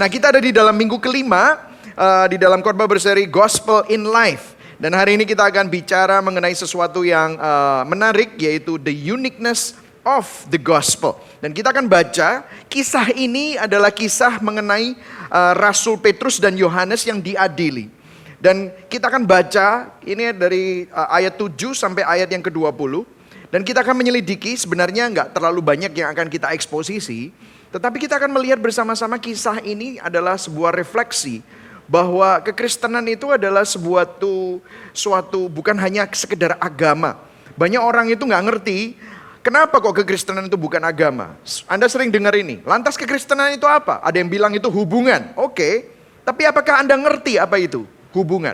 Nah, kita ada di dalam minggu kelima di dalam khotbah berseri Gospel in Life. Dan hari ini kita akan bicara mengenai sesuatu yang menarik, yaitu the uniqueness of the gospel. Dan kita akan baca kisah ini adalah kisah mengenai Rasul Petrus dan Yohanes yang diadili. Dan kita akan baca ini dari ayat 7 sampai ayat yang ke-20. Dan kita akan menyelidiki, sebenarnya nggak terlalu banyak yang akan kita eksposisi. Tetapi kita akan melihat bersama-sama kisah ini adalah sebuah refleksi. Bahwa kekristenan itu adalah suatu bukan hanya sekedar agama. Banyak orang itu nggak ngerti, kenapa kok kekristenan itu bukan agama. Anda sering dengar ini, lantas kekristenan itu apa? Ada yang bilang itu hubungan, oke. Tapi apakah Anda ngerti apa itu hubungan?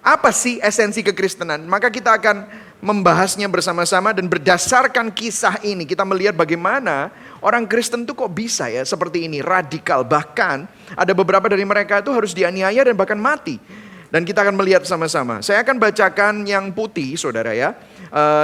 Apa sih esensi kekristenan? Maka kita akan membahasnya bersama-sama dan berdasarkan kisah ini kita melihat bagaimana orang Kristen tuh kok bisa ya seperti ini, radikal. Bahkan ada beberapa dari mereka itu harus dianiaya dan bahkan mati. Dan kita akan melihat sama-sama. Saya akan bacakan yang putih saudara ya.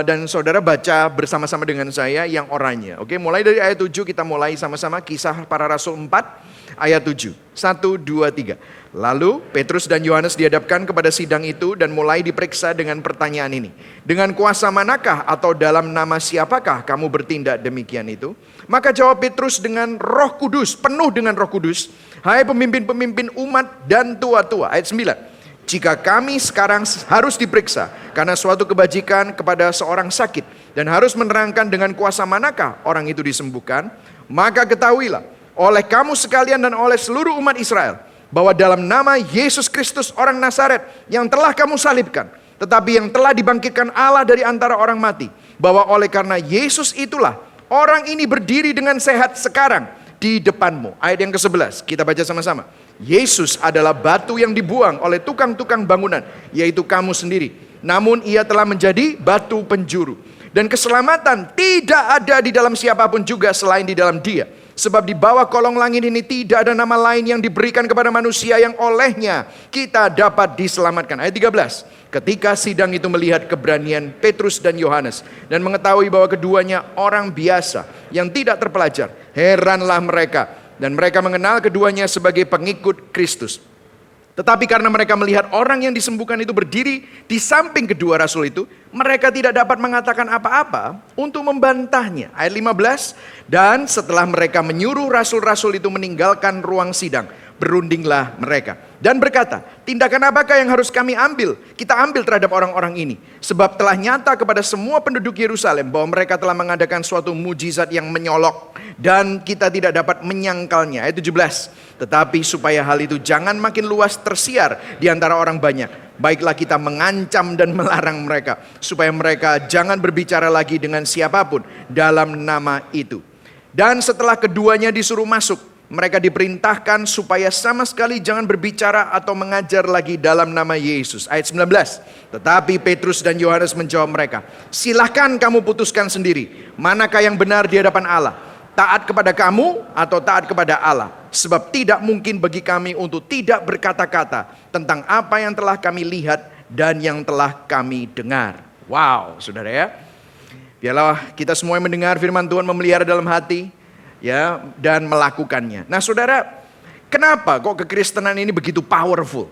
Dan saudara baca bersama-sama dengan saya yang oranye. Oke, mulai dari ayat 7 kita mulai sama-sama kisah para rasul 4 ayat 7. 1, 2, 3. Lalu Petrus dan Yohanes dihadapkan kepada sidang itu dan mulai diperiksa dengan pertanyaan ini. Dengan kuasa manakah atau dalam nama siapakah kamu bertindak demikian itu? Maka jawab Petrus dengan Roh Kudus, penuh dengan Roh Kudus. Hai pemimpin-pemimpin umat dan tua-tua. Ayat 9. Jika kami sekarang harus diperiksa karena suatu kebajikan kepada seorang sakit dan harus menerangkan dengan kuasa manakah orang itu disembuhkan, maka ketahuilah oleh kamu sekalian dan oleh seluruh umat Israel bahwa dalam nama Yesus Kristus orang Nazaret yang telah kamu salibkan, tetapi yang telah dibangkitkan Allah dari antara orang mati, bahwa oleh karena Yesus itulah orang ini berdiri dengan sehat sekarang di depanmu. Ayat yang ke-11 kita baca sama-sama. Yesus adalah batu yang dibuang oleh tukang-tukang bangunan, yaitu kamu sendiri. Namun ia telah menjadi batu penjuru. Dan keselamatan tidak ada di dalam siapapun juga selain di dalam Dia. Sebab di bawah kolong langit ini tidak ada nama lain yang diberikan kepada manusia yang olehnya kita dapat diselamatkan. Ayat 13. Ketika sidang itu melihat keberanian Petrus dan Yohanes dan mengetahui bahwa keduanya orang biasa yang tidak terpelajar, heranlah mereka. Dan mereka mengenal keduanya sebagai pengikut Kristus. Tetapi karena mereka melihat orang yang disembuhkan itu berdiri di samping kedua rasul itu, mereka tidak dapat mengatakan apa-apa untuk membantahnya. Ayat 15, dan setelah mereka menyuruh rasul-rasul itu meninggalkan ruang sidang, berundinglah mereka dan berkata, tindakan apakah yang harus kami ambil? Kita ambil terhadap orang-orang ini. Sebab telah nyata kepada semua penduduk Yerusalem bahwa mereka telah mengadakan suatu mujizat yang menyolok dan kita tidak dapat menyangkalnya. Ayat 17, tetapi supaya hal itu jangan makin luas tersiar di antara orang banyak, baiklah kita mengancam dan melarang mereka supaya mereka jangan berbicara lagi dengan siapapun dalam nama itu. Dan setelah keduanya disuruh masuk, mereka diperintahkan supaya sama sekali jangan berbicara atau mengajar lagi dalam nama Yesus. Ayat 19. Tetapi Petrus dan Yohanes menjawab mereka, silahkan kamu putuskan sendiri, manakah yang benar di hadapan Allah? Taat kepada kamu atau taat kepada Allah? Sebab tidak mungkin bagi kami untuk tidak berkata-kata tentang apa yang telah kami lihat dan yang telah kami dengar. Wow, saudara ya. Biarlah kita semua yang mendengar firman Tuhan memelihara dalam hati, ya, dan melakukannya. Nah saudara, kenapa kok kekristenan ini begitu powerful?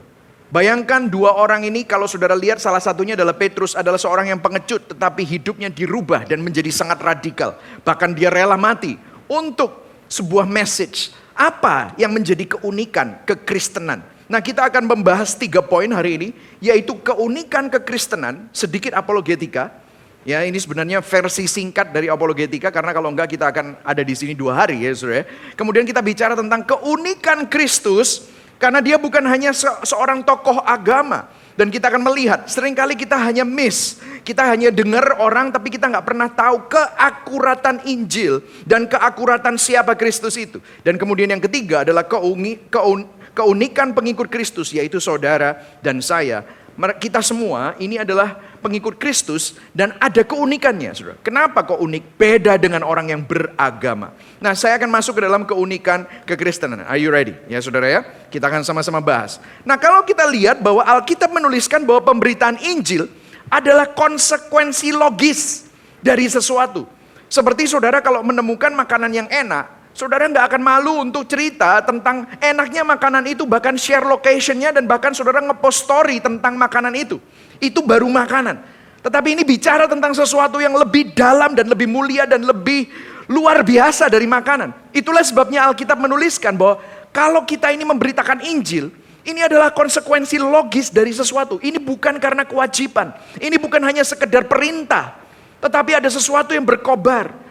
Bayangkan dua orang ini, kalau saudara lihat salah satunya adalah Petrus, adalah seorang yang pengecut, tetapi hidupnya dirubah dan menjadi sangat radikal. Bahkan dia rela mati untuk sebuah message. Apa yang menjadi keunikan kekristenan? Nah kita akan membahas 3 poin hari ini, yaitu keunikan kekristenan, sedikit apologetika. Ya, ini sebenarnya versi singkat dari apologetika, karena kalau enggak kita akan ada di sini 2 hari ya saudara. Kemudian kita bicara tentang keunikan Kristus, karena dia bukan hanya seorang tokoh agama. Dan kita akan melihat, seringkali kita hanya miss, kita hanya dengar orang tapi kita nggak pernah tahu keakuratan Injil dan keakuratan siapa Kristus itu. Dan kemudian yang ketiga adalah keunikan pengikut Kristus, yaitu saudara dan saya. Kita semua ini adalah pengikut Kristus dan ada keunikannya, saudara. Kenapa kok unik? Beda dengan orang yang beragama. Nah, saya akan masuk ke dalam keunikan kekristenan. Are you ready? Ya, saudara ya. Kita akan sama-sama bahas. Nah, kalau kita lihat bahwa Alkitab menuliskan bahwa pemberitaan Injil adalah konsekuensi logis dari sesuatu. Seperti saudara kalau menemukan makanan yang enak, Saudara nggak akan malu untuk cerita tentang enaknya makanan itu, bahkan share location-nya dan bahkan saudara ngepost story tentang makanan itu. Itu baru makanan. Tetapi ini bicara tentang sesuatu yang lebih dalam dan lebih mulia dan lebih luar biasa dari makanan. Itulah sebabnya Alkitab menuliskan bahwa kalau kita ini memberitakan Injil, ini adalah konsekuensi logis dari sesuatu. Ini bukan karena kewajiban. Ini bukan hanya sekedar perintah. Tetapi ada sesuatu yang berkobar.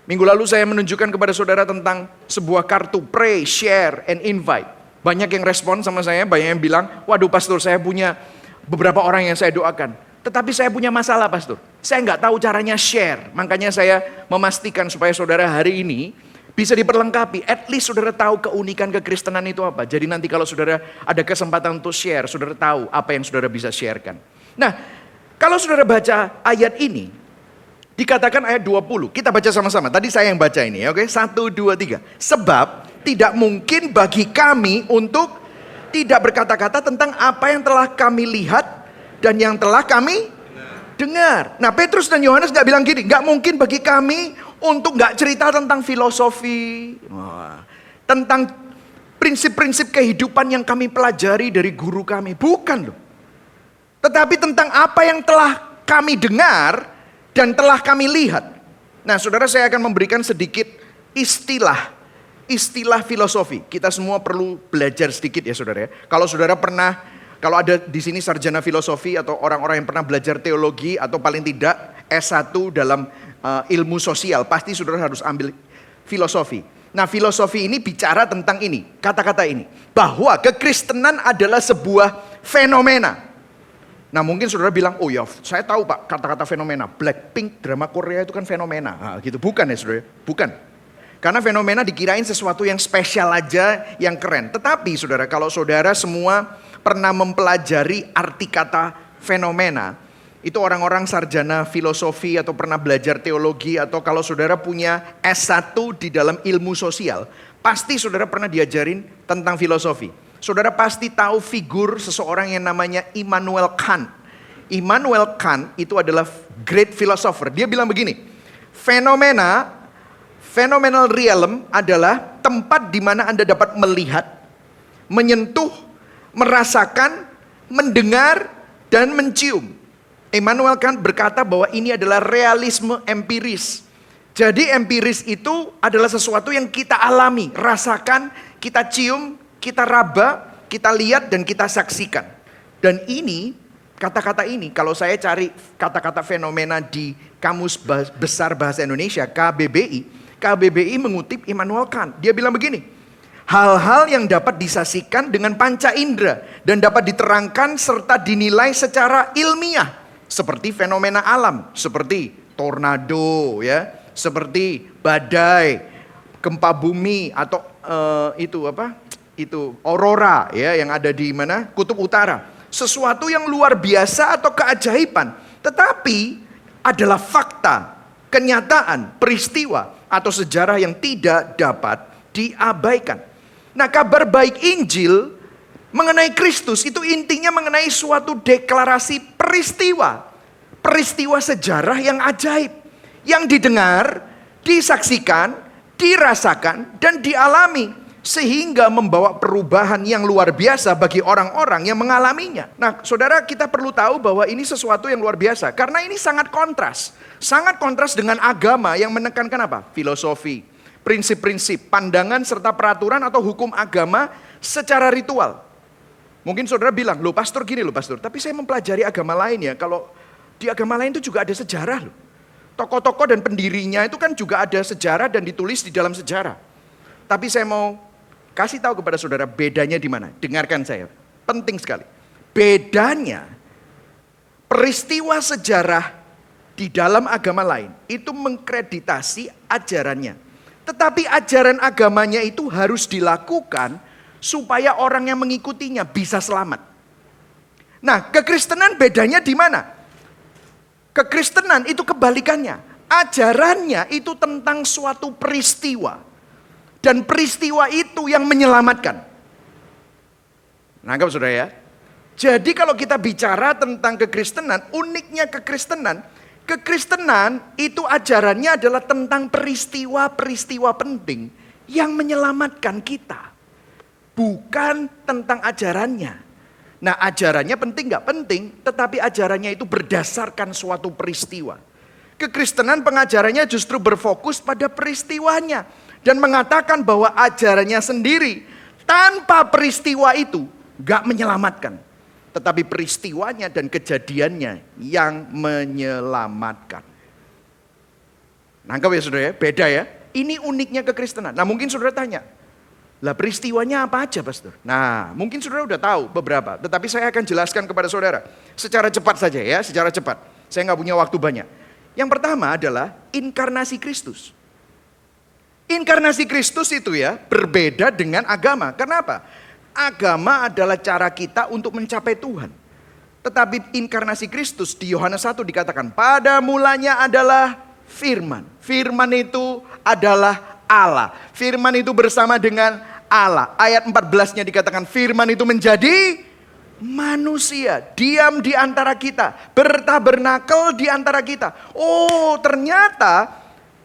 Minggu lalu saya menunjukkan kepada saudara tentang sebuah kartu pray, share, and invite. Banyak yang respon sama saya, banyak yang bilang, waduh pastor saya punya beberapa orang yang saya doakan. Tetapi saya punya masalah pastor. Saya nggak tahu caranya share. Makanya saya memastikan supaya saudara hari ini bisa diperlengkapi, at least saudara tahu keunikan kekristenan itu apa. Jadi nanti kalau saudara ada kesempatan untuk share, saudara tahu apa yang saudara bisa sharekan. Nah, kalau saudara baca ayat ini, dikatakan ayat 20, kita baca sama-sama. Tadi saya yang baca ini, oke? 1, 2, 3. Sebab tidak mungkin bagi kami untuk tidak berkata-kata tentang apa yang telah kami lihat dan yang telah kami dengar. Nah, Petrus dan Yohanes nggak bilang gini, nggak mungkin bagi kami untuk nggak cerita tentang filosofi, tentang prinsip-prinsip kehidupan yang kami pelajari dari guru kami. Bukan loh. Tetapi tentang apa yang telah kami dengar dan telah kami lihat. Nah saudara, saya akan memberikan sedikit istilah filosofi. Kita semua perlu belajar sedikit ya saudara ya. Kalau saudara pernah, kalau ada di sini sarjana filosofi atau orang-orang yang pernah belajar teologi atau paling tidak S1 dalam ilmu sosial, pasti saudara harus ambil filosofi. Nah filosofi ini bicara tentang ini, kata-kata ini, bahwa kekristenan adalah sebuah fenomena. Nah mungkin saudara bilang, oh ya saya tahu pak kata-kata fenomena, Blackpink drama Korea itu kan fenomena. Nah, gitu, bukan ya saudara, bukan. Karena fenomena dikirain sesuatu yang spesial aja, yang keren. Tetapi saudara, kalau saudara semua pernah mempelajari arti kata fenomena, itu orang-orang sarjana filosofi atau pernah belajar teologi, atau kalau saudara punya S1 di dalam ilmu sosial, pasti saudara pernah diajarin tentang filosofi. Saudara pasti tahu figur seseorang yang namanya Immanuel Kant. Immanuel Kant itu adalah great philosopher. Dia bilang begini, phenomenal realm adalah tempat di mana Anda dapat melihat, menyentuh, merasakan, mendengar, dan mencium. Immanuel Kant berkata bahwa ini adalah realisme empiris. Jadi empiris itu adalah sesuatu yang kita alami, rasakan, kita cium, kita raba, kita lihat, dan kita saksikan. Dan ini, kata-kata ini, kalau saya cari kata-kata fenomena di Kamus Besar Bahasa Indonesia, KBBI mengutip Immanuel Kant. Dia bilang begini, hal-hal yang dapat disaksikan dengan panca indera dan dapat diterangkan serta dinilai secara ilmiah. Seperti fenomena alam, seperti tornado ya, seperti badai, gempa bumi, atau itu aurora ya yang ada di mana? Kutub Utara. Sesuatu yang luar biasa atau keajaiban, tetapi adalah fakta, kenyataan, peristiwa atau sejarah yang tidak dapat diabaikan. Nah, kabar baik Injil mengenai Kristus itu intinya mengenai suatu deklarasi peristiwa sejarah yang ajaib, yang didengar, disaksikan, dirasakan, dan dialami, sehingga membawa perubahan yang luar biasa bagi orang-orang yang mengalaminya. Nah saudara, kita perlu tahu bahwa ini sesuatu yang luar biasa, karena ini sangat kontras dengan agama yang menekankan apa? Filosofi, prinsip-prinsip, pandangan serta peraturan atau hukum agama secara ritual. Mungkin saudara bilang, loh pastor gini loh pastor, tapi saya mempelajari agama lain ya. Kalau di agama lain itu juga ada sejarah loh. Tokoh-tokoh dan pendirinya itu kan juga ada sejarah dan ditulis di dalam sejarah. Tapi saya mau kasih tahu kepada saudara bedanya di mana. Dengarkan saya, penting sekali. Bedanya, peristiwa sejarah di dalam agama lain itu mengkreditasi ajarannya. Tetapi ajaran agamanya itu harus dilakukan supaya orang yang mengikutinya bisa selamat. Nah, kekristenan bedanya di mana? Kekristenan itu kebalikannya. Ajarannya itu tentang suatu peristiwa. Dan peristiwa itu yang menyelamatkan. Nangkap saudara ya? Jadi kalau kita bicara tentang kekristenan, uniknya kekristenan itu ajarannya adalah tentang peristiwa-peristiwa penting yang menyelamatkan kita. Bukan tentang ajarannya. Nah, ajarannya penting nggak penting, tetapi ajarannya itu berdasarkan suatu peristiwa. Kekristenan pengajarannya justru berfokus pada peristiwanya. Dan mengatakan bahwa ajarannya sendiri tanpa peristiwa itu nggak menyelamatkan. Tetapi peristiwanya dan kejadiannya yang menyelamatkan. Nangkep ya saudara ya? Beda ya? Ini uniknya kekristenan. Nah mungkin saudara tanya, lah peristiwanya apa aja pastor? Nah mungkin saudara udah tahu beberapa. Tetapi saya akan jelaskan kepada saudara. Secara cepat saja ya, secara cepat. Saya nggak punya waktu banyak. Yang pertama adalah inkarnasi Kristus. Inkarnasi Kristus itu ya berbeda dengan agama. Kenapa? Agama adalah cara kita untuk mencapai Tuhan. Tetapi inkarnasi Kristus di Yohanes 1 dikatakan pada mulanya adalah firman. Firman itu adalah Allah. Firman itu bersama dengan Allah. Ayat 14-nya dikatakan firman itu menjadi manusia. Diam di antara kita. Bertabernakel di antara kita. Oh ternyata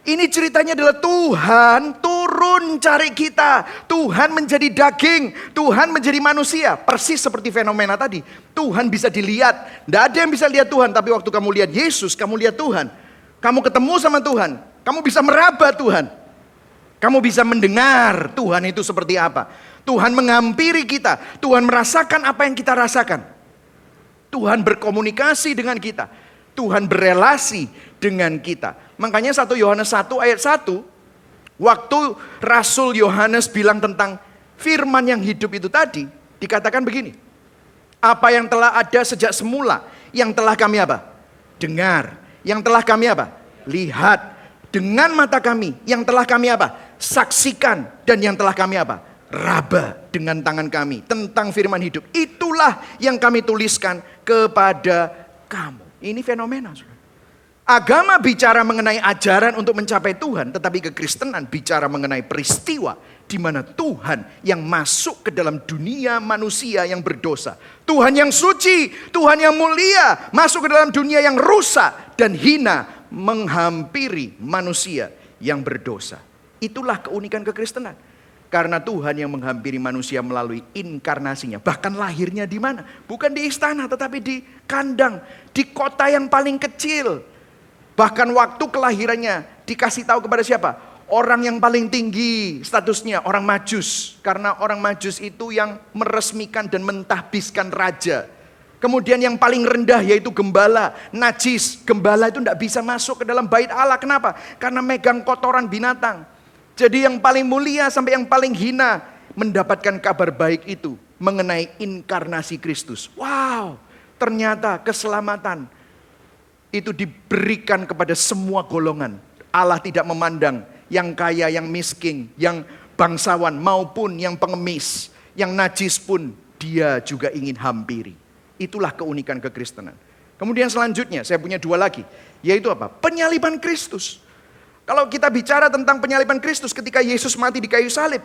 ini ceritanya adalah Tuhan turun cari kita. Tuhan menjadi daging. Tuhan menjadi manusia. Persis seperti fenomena tadi. Tuhan bisa dilihat. Tidak ada yang bisa lihat Tuhan. Tapi waktu kamu lihat Yesus, kamu lihat Tuhan. Kamu ketemu sama Tuhan. Kamu bisa meraba Tuhan. Kamu bisa mendengar Tuhan itu seperti apa. Tuhan menghampiri kita. Tuhan merasakan apa yang kita rasakan. Tuhan berkomunikasi dengan kita. Tuhan berelasi dengan kita. Makanya 1 Yohanes 1 ayat 1. Waktu Rasul Yohanes bilang tentang firman yang hidup itu tadi. Dikatakan begini. Apa yang telah ada sejak semula. Yang telah kami apa? Dengar. Yang telah kami apa? Lihat. Dengan mata kami. Yang telah kami apa? Saksikan. Dan yang telah kami apa? Raba dengan tangan kami. Tentang firman hidup. Itulah yang kami tuliskan kepada kamu. Ini fenomena. Agama bicara mengenai ajaran untuk mencapai Tuhan. Tetapi kekristenan bicara mengenai peristiwa. Di mana Tuhan yang masuk ke dalam dunia manusia yang berdosa. Tuhan yang suci, Tuhan yang mulia. Masuk ke dalam dunia yang rusak dan hina. Menghampiri manusia yang berdosa. Itulah keunikan kekristenan. Karena Tuhan yang menghampiri manusia melalui inkarnasinya. Bahkan lahirnya di mana? Bukan di istana tetapi di kandang. Di kota yang paling kecil. Bahkan waktu kelahirannya dikasih tahu kepada siapa? Orang yang paling tinggi statusnya, orang Majus. Karena orang Majus itu yang meresmikan dan mentahbiskan raja. Kemudian yang paling rendah yaitu gembala, najis. Gembala itu tidak bisa masuk ke dalam bait Allah. Kenapa? Karena megang kotoran binatang. Jadi yang paling mulia sampai yang paling hina mendapatkan kabar baik itu mengenai inkarnasi Kristus. Wow, ternyata keselamatan itu diberikan kepada semua golongan. Allah tidak memandang yang kaya, yang miskin, yang bangsawan maupun yang pengemis, yang najis pun dia juga ingin hampiri. Itulah keunikan kekristenan. Kemudian selanjutnya saya punya dua lagi, yaitu apa? Penyaliban Kristus. Kalau kita bicara tentang penyaliban Kristus ketika Yesus mati di kayu salib.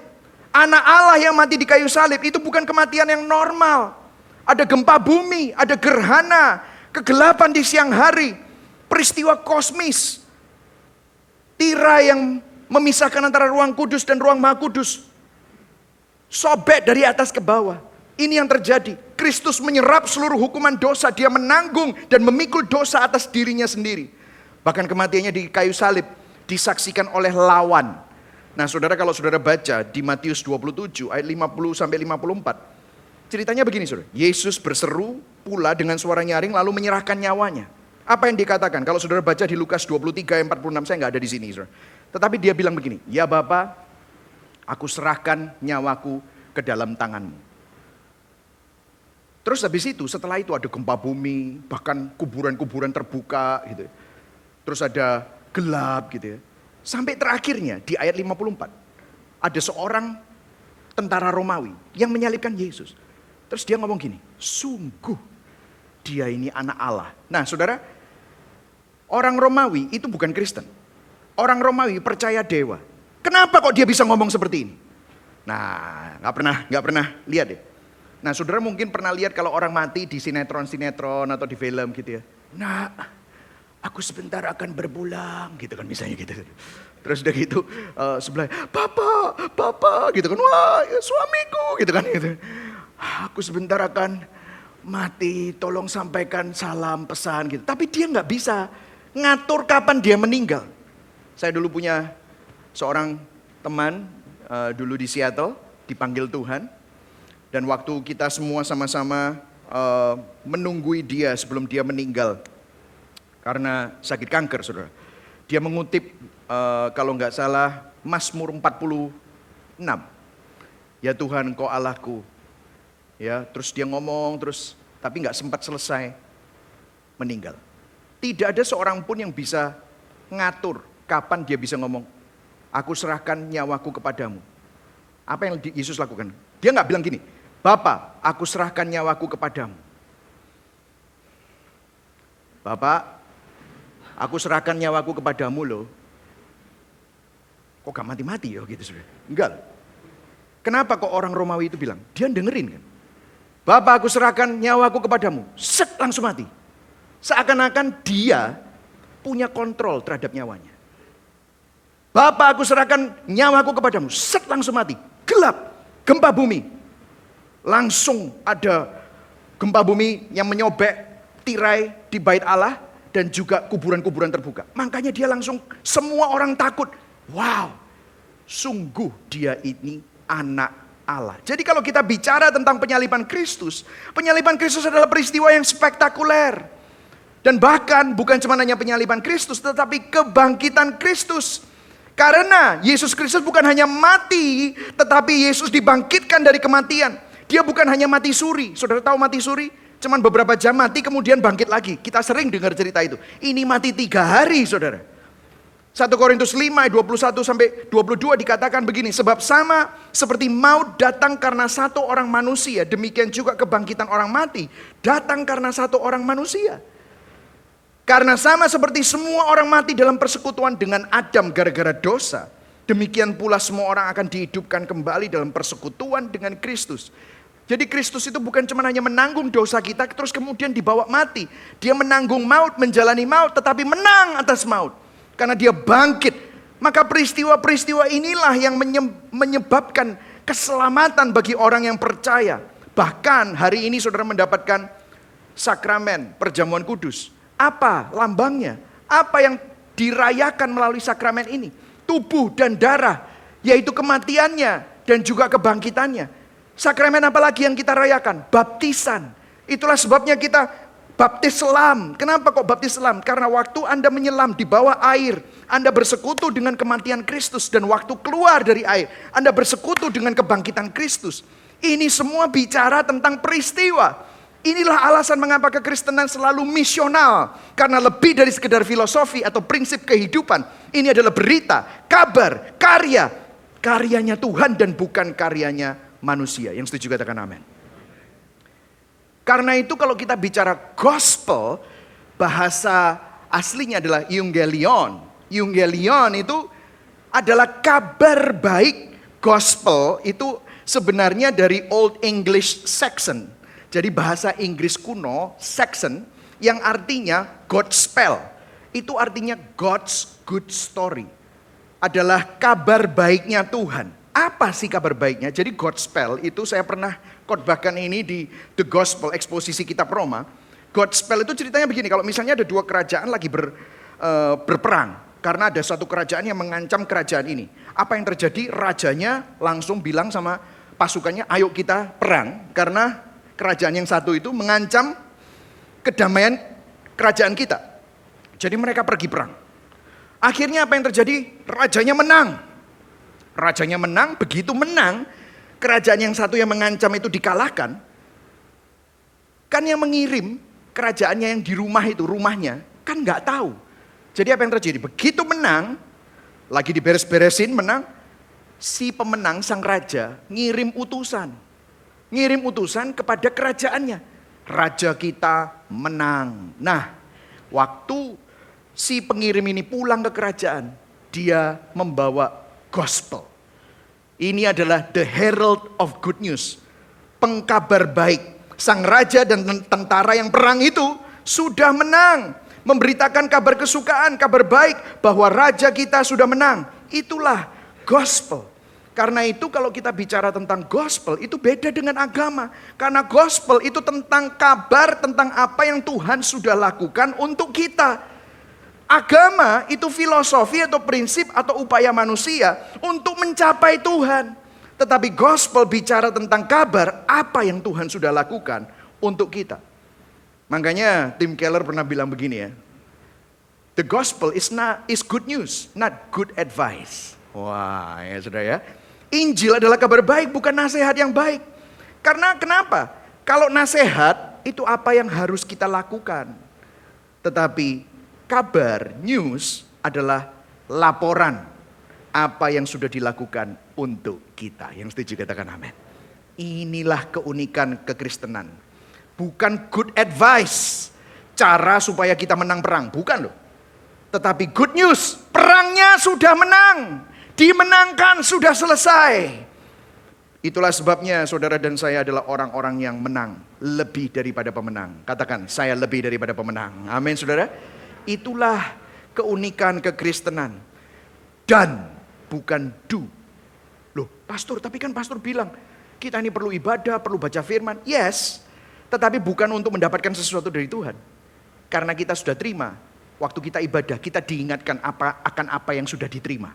Anak Allah yang mati di kayu salib itu bukan kematian yang normal. Ada gempa bumi, ada gerhana, kegelapan di siang hari, peristiwa kosmis. Tirai yang memisahkan antara ruang kudus dan ruang maha kudus. Sobek dari atas ke bawah. Ini yang terjadi. Kristus menyerap seluruh hukuman dosa. Dia menanggung dan memikul dosa atas dirinya sendiri. Bahkan kematiannya di kayu salib disaksikan oleh lawan. Nah saudara, kalau saudara baca di Matius 27 ayat 50 sampai 54. Ceritanya begini saudara. Yesus berseru pula dengan suara nyaring lalu menyerahkan nyawanya. Apa yang dikatakan? Kalau saudara baca di Lukas 23 ayat 46, saya nggak ada di sini saudara. Tetapi dia bilang begini. Ya Bapa, aku serahkan nyawaku ke dalam tanganmu. Terus habis itu, setelah itu ada gempa bumi, bahkan kuburan-kuburan terbuka gitu. Terus ada gelap gitu ya. Sampai terakhirnya di ayat 54. Ada seorang tentara Romawi yang menyalibkan Yesus. Terus dia ngomong gini, sungguh dia ini anak Allah. Nah saudara, orang Romawi itu bukan Kristen. Orang Romawi percaya dewa. Kenapa kok dia bisa ngomong seperti ini? Nah, nggak pernah lihat ya. Nah saudara mungkin pernah lihat kalau orang mati di sinetron-sinetron atau di film gitu ya. Nah, aku sebentar akan berpulang gitu kan misalnya gitu. Terus udah gitu sebelah, Papa gitu kan, wah ya, suamiku gitu kan. Gitu. Aku sebentar akan mati, tolong sampaikan salam, pesan gitu. Tapi dia nggak bisa ngatur kapan dia meninggal. Saya dulu punya seorang teman dulu di Seattle, dipanggil Tuhan. Dan waktu kita semua sama-sama menunggui dia sebelum dia meninggal. Karena sakit kanker, saudara. Dia mengutip kalau nggak salah Mazmur 46. Ya Tuhan, Engkau Allahku. Ya, terus dia ngomong terus, tapi nggak sempat selesai, meninggal. Tidak ada seorang pun yang bisa ngatur kapan dia bisa ngomong, aku serahkan nyawaku kepadamu. Apa yang Yesus lakukan? Dia nggak bilang gini, Bapa, aku serahkan nyawaku kepadamu. Bapak, aku serahkan nyawaku kepadamu loh. Kok gak mati-mati ya gitu sudah? Enggak. Kenapa kok orang Romawi itu bilang? Dia dengerin kan? Bapak, aku serahkan nyawaku kepadamu. Set, langsung mati. Seakan-akan dia punya kontrol terhadap nyawanya. Bapak, aku serahkan nyawaku kepadamu. Set, langsung mati. Gelap, gempa bumi. Langsung ada gempa bumi yang menyobek tirai di bait Allah. Dan juga kuburan-kuburan terbuka. Makanya dia langsung, semua orang takut. Wow, sungguh dia ini anak Allah. Jadi kalau kita bicara tentang penyaliban Kristus adalah peristiwa yang spektakuler. Dan bahkan bukan cuma hanya penyaliban Kristus, tetapi kebangkitan Kristus. Karena Yesus Kristus bukan hanya mati, tetapi Yesus dibangkitkan dari kematian. Dia bukan hanya mati suri. Saudara tahu mati suri? Cuman beberapa jam mati kemudian bangkit lagi. Kita sering dengar cerita itu. Ini mati 3 hari, saudara. 1 Korintus 5 ayat 21 sampai 22 dikatakan begini. Sebab sama seperti maut datang karena satu orang manusia, demikian juga kebangkitan orang mati datang karena satu orang manusia. Karena sama seperti semua orang mati dalam persekutuan dengan Adam gara-gara dosa, demikian pula semua orang akan dihidupkan kembali dalam persekutuan dengan Kristus. Jadi Kristus itu bukan cuma hanya menanggung dosa kita terus kemudian dibawa mati. Dia menanggung maut, menjalani maut, tetapi menang atas maut. Karena dia bangkit. Maka peristiwa-peristiwa inilah yang menyebabkan keselamatan bagi orang yang percaya. Bahkan hari ini saudara mendapatkan sakramen perjamuan kudus. Apa lambangnya? Apa yang dirayakan melalui sakramen ini? Tubuh dan darah, yaitu kematiannya dan juga kebangkitannya. Sakramen apa lagi yang kita rayakan? Baptisan. Itulah sebabnya kita baptis selam. Kenapa kok baptis selam? Karena waktu Anda menyelam di bawah air, Anda bersekutu dengan kematian Kristus. Dan waktu keluar dari air, Anda bersekutu dengan kebangkitan Kristus. Ini semua bicara tentang peristiwa. Inilah alasan mengapa kekristenan selalu misional. Karena lebih dari sekedar filosofi atau prinsip kehidupan. Ini adalah berita, kabar, karya. Karyanya Tuhan dan bukan karyanya manusia. Yang setuju katakan amin. Karena itu kalau kita bicara gospel, bahasa aslinya adalah euangelion. Euangelion itu adalah kabar baik. Gospel itu sebenarnya dari Old English Saxon. Jadi bahasa Inggris kuno, Saxon, yang artinya Godspell. Itu artinya God's good story. Adalah kabar baiknya Tuhan. Apa sih kabar baiknya? Jadi Godspell itu saya pernah khotbahkan ini di The Gospel, eksposisi kitab Roma. Godspell itu ceritanya begini, kalau misalnya ada 2 kerajaan lagi berperang. Karena ada satu kerajaan yang mengancam kerajaan ini. Apa yang terjadi? Rajanya langsung bilang sama pasukannya, ayo kita perang. Karena kerajaan yang satu itu mengancam kedamaian kerajaan kita. Jadi mereka pergi perang. Akhirnya apa yang terjadi? Rajanya menang. Rajanya menang, begitu menang, kerajaan yang satu yang mengancam itu dikalahkan. Kan yang mengirim kerajaannya yang di rumah itu, rumahnya, kan nggak tahu. Jadi apa yang terjadi? Begitu menang, lagi diberes-beresin menang, si pemenang sang raja ngirim utusan. Ngirim utusan kepada kerajaannya. Raja kita menang. Nah, waktu si pengirim ini pulang ke kerajaan, dia membawa gospel. Ini adalah the herald of good news. Pengkabar baik. Sang raja dan tentara yang perang itu sudah menang. Memberitakan kabar kesukaan, kabar baik bahwa raja kita sudah menang. Itulah gospel. Karena itu kalau kita bicara tentang gospel itu beda dengan agama. Karena gospel itu tentang kabar tentang apa yang Tuhan sudah lakukan untuk kita. Agama itu filosofi atau prinsip atau upaya manusia untuk mencapai Tuhan. Tetapi gospel bicara tentang kabar apa yang Tuhan sudah lakukan untuk kita. Makanya Tim Keller pernah bilang begini ya. The gospel is good news, not good advice. Wah, ya sudah ya. Injil adalah kabar baik, bukan nasihat yang baik. Karena kenapa? Kalau nasihat itu apa yang harus kita lakukan. Tetapi kabar, news adalah laporan apa yang sudah dilakukan untuk kita. Yang setuju katakan amin. Inilah keunikan kekristenan. Bukan good advice, cara supaya kita menang perang, bukan loh. Tetapi good news, perangnya sudah menang. Dimenangkan, sudah selesai. Itulah sebabnya saudara dan saya adalah orang-orang yang menang. Lebih daripada pemenang. Katakan, saya lebih daripada pemenang. Amin saudara. Itulah keunikan kekristenan. Dan bukan do. Loh pastor, tapi kan pastor bilang, kita ini perlu ibadah, perlu baca firman. Yes, tetapi bukan untuk mendapatkan sesuatu dari Tuhan. Karena kita sudah terima. Waktu kita ibadah, kita diingatkan akan apa yang sudah diterima.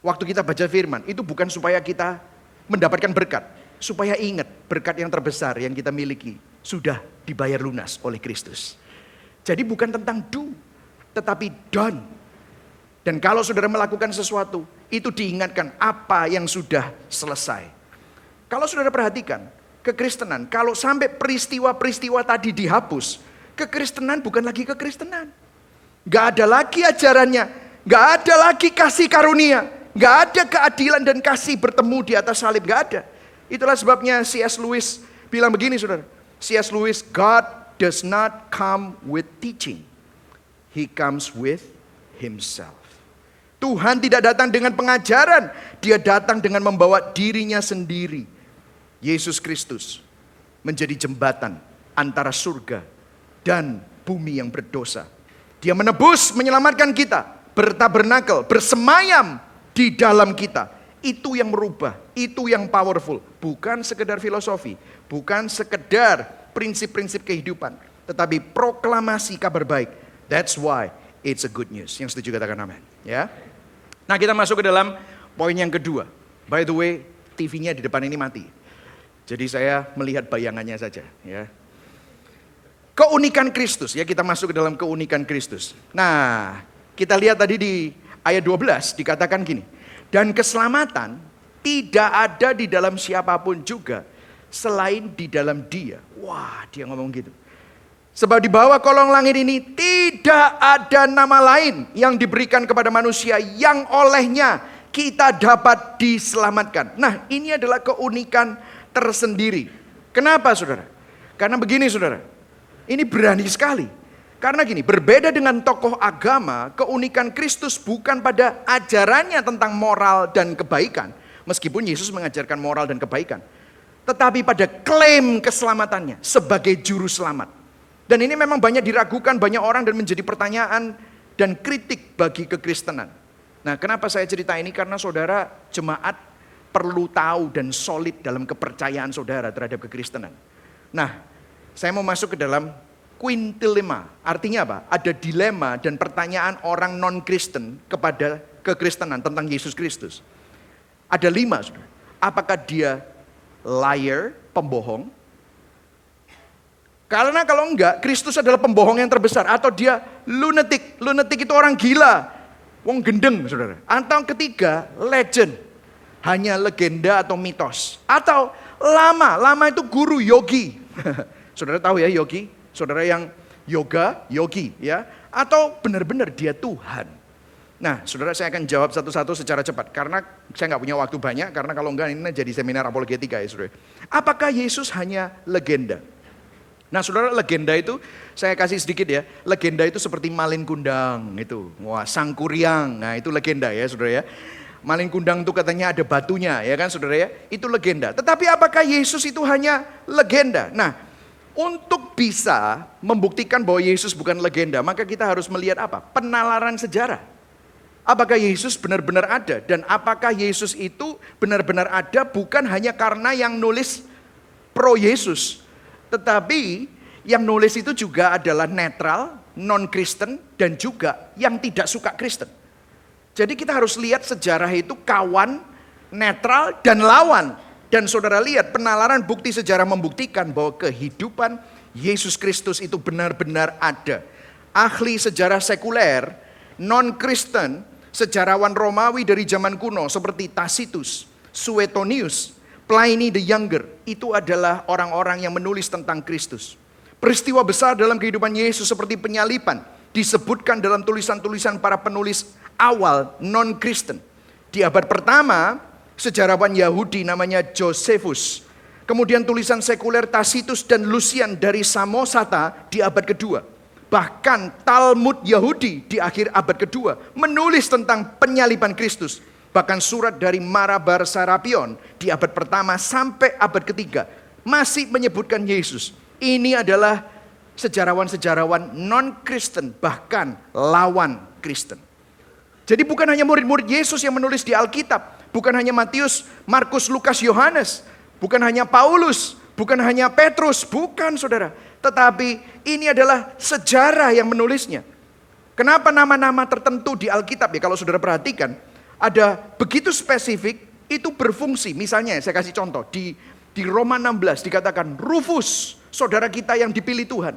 Waktu kita baca firman, itu bukan supaya kita mendapatkan berkat. Supaya ingat berkat yang terbesar yang kita miliki sudah dibayar lunas oleh Kristus. Jadi bukan tentang do, tetapi done. Dan kalau saudara melakukan sesuatu, itu diingatkan apa yang sudah selesai. Kalau saudara perhatikan, kekristenan, kalau sampai peristiwa-peristiwa tadi dihapus, kekristenan bukan lagi kekristenan. Gak ada lagi ajarannya, gak ada lagi kasih karunia. Gak ada keadilan dan kasih bertemu di atas salib, gak ada. Itulah sebabnya C.S. Lewis bilang begini saudara. C.S. Lewis, God does not come with teaching. He comes with himself. Tuhan tidak datang dengan pengajaran. Dia datang dengan membawa dirinya sendiri. Yesus Kristus menjadi jembatan antara surga dan bumi yang berdosa. Dia menebus, menyelamatkan kita. Bertabernakel, bersemayam di dalam kita. Itu yang merubah, itu yang powerful. Bukan sekedar filosofi, bukan sekedar prinsip-prinsip kehidupan, tetapi proklamasi kabar baik. That's why it's a good news. Yang setuju katakan amin. Ya. Nah kita masuk ke dalam poin yang kedua. By the way, TV-nya di depan ini mati. Jadi saya melihat bayangannya saja. Ya. Keunikan Kristus, ya kita masuk ke dalam keunikan Kristus. Nah kita lihat tadi di ayat 12 dikatakan gini, dan keselamatan tidak ada di dalam siapapun juga selain di dalam Dia. Wah, dia ngomong gitu. Sebab di bawah kolong langit ini tidak ada nama lain yang diberikan kepada manusia yang olehnya kita dapat diselamatkan. Nah, ini adalah keunikan tersendiri. Kenapa saudara? Karena begini saudara, ini berani sekali. Karena gini, berbeda dengan tokoh agama, keunikan Kristus bukan pada ajarannya tentang moral dan kebaikan. Meskipun Yesus mengajarkan moral dan kebaikan. Tetapi pada klaim keselamatannya sebagai juru selamat. Dan ini memang banyak diragukan banyak orang dan menjadi pertanyaan dan kritik bagi kekristenan. Nah kenapa saya cerita ini? Karena saudara jemaat perlu tahu dan solid dalam kepercayaan saudara terhadap kekristenan. Nah saya mau masuk ke dalam quintilema, artinya apa? Ada dilema dan pertanyaan orang non-Kristen kepada kekristenan tentang Yesus Kristus. Ada 5, saudara. Apakah dia liar, pembohong? Karena kalau enggak, Kristus adalah pembohong yang terbesar. Atau dia lunatic. Lunatic itu orang gila. Wong gendeng, saudara. Atau ketiga, legend. Hanya legenda atau mitos. Atau lama. Lama itu guru, yogi. Saudara tahu ya yogi? Saudara yang yoga, yogi ya. Atau benar-benar dia Tuhan. Nah saudara saya akan jawab satu-satu secara cepat. Karena saya nggak punya waktu banyak. Karena kalau enggak ini jadi seminar apologetika ya saudara. Apakah Yesus hanya legenda? Nah saudara legenda itu saya kasih sedikit ya. Legenda itu seperti Malin Kundang itu. Wah Sang Kuryang. Nah itu legenda ya saudara ya. Malin Kundang itu katanya ada batunya ya kan saudara ya. Itu legenda. Tetapi apakah Yesus itu hanya legenda? Nah Untuk bisa membuktikan bahwa Yesus bukan legenda, maka kita harus melihat apa? Penalaran sejarah. Apakah Yesus benar-benar ada? Dan apakah Yesus itu benar-benar ada bukan hanya karena yang nulis pro Yesus. Tetapi yang nulis itu juga adalah netral, non-Kristen, dan juga yang tidak suka Kristen. Jadi kita harus lihat sejarah itu kawan, netral, dan lawan. Dan saudara lihat penalaran bukti sejarah membuktikan bahwa kehidupan Yesus Kristus itu benar-benar ada. Ahli sejarah sekuler, non-Kristen, sejarawan Romawi dari zaman kuno seperti Tacitus, Suetonius, Pliny the Younger, itu adalah orang-orang yang menulis tentang Kristus. Peristiwa besar dalam kehidupan Yesus seperti penyaliban disebutkan dalam tulisan-tulisan para penulis awal non-Kristen. Di abad pertama, sejarawan Yahudi namanya Josephus. Kemudian tulisan sekuler Tacitus dan Lucian dari Samosata di abad kedua. Bahkan Talmud Yahudi di akhir abad kedua menulis tentang penyaliban Kristus. Bahkan surat dari Marabar Serapion di abad pertama sampai abad ketiga masih menyebutkan Yesus. Ini adalah sejarawan-sejarawan non-Kristen, bahkan lawan Kristen. Jadi bukan hanya murid-murid Yesus yang menulis di Alkitab. Bukan hanya Matius, Markus, Lukas, Yohanes. Bukan hanya Paulus, bukan hanya Petrus. Bukan saudara. Tetapi ini adalah sejarah yang menulisnya. Kenapa nama-nama tertentu di Alkitab ya kalau saudara perhatikan. Ada begitu spesifik itu berfungsi. Misalnya saya kasih contoh. Di Roma 16 dikatakan Rufus, saudara kita yang dipilih Tuhan.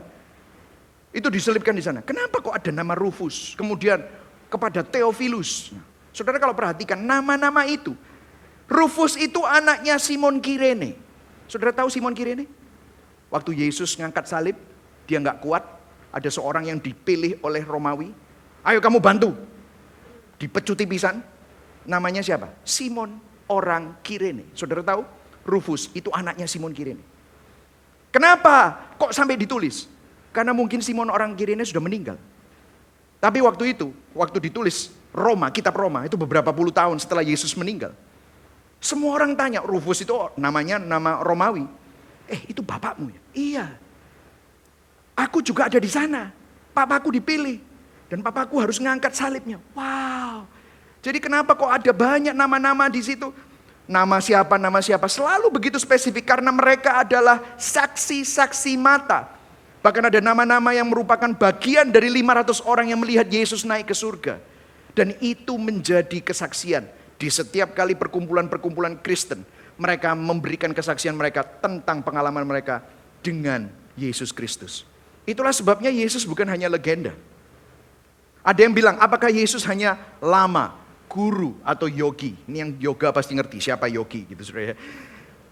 Itu diselipkan di sana. Kenapa kok ada nama Rufus? Kemudian kepada Theophilus. Saudara kalau perhatikan nama-nama itu. Rufus itu anaknya Simon Kirene. Saudara tahu Simon Kirene? Waktu Yesus ngangkat salib, dia nggak kuat. Ada seorang yang dipilih oleh Romawi. Ayo kamu bantu. Dipecuti pisan. Namanya siapa? Simon orang Kirene. Saudara tahu? Rufus itu anaknya Simon Kirene. Kenapa kok sampai ditulis? Karena mungkin Simon orang Kirene sudah meninggal. Tapi waktu itu, waktu ditulis Roma, kitab Roma, itu beberapa puluh tahun setelah Yesus meninggal. Semua orang tanya, Rufus itu namanya nama Romawi. Itu bapakmu ya? Iya. Aku juga ada di sana. Papaku dipilih. Dan papaku harus ngangkat salibnya. Wow. Jadi kenapa kok ada banyak nama-nama di situ? Nama siapa, selalu begitu spesifik. Karena mereka adalah saksi-saksi mata. Bahkan ada nama-nama yang merupakan bagian dari 500 orang yang melihat Yesus naik ke surga. Dan itu menjadi kesaksian. Di setiap kali perkumpulan-perkumpulan Kristen. Mereka memberikan kesaksian mereka tentang pengalaman mereka dengan Yesus Kristus. Itulah sebabnya Yesus bukan hanya legenda. Ada yang bilang, apakah Yesus hanya lama, guru, atau yogi? Ini yang yoga pasti ngerti, siapa yogi gitu saudara ya.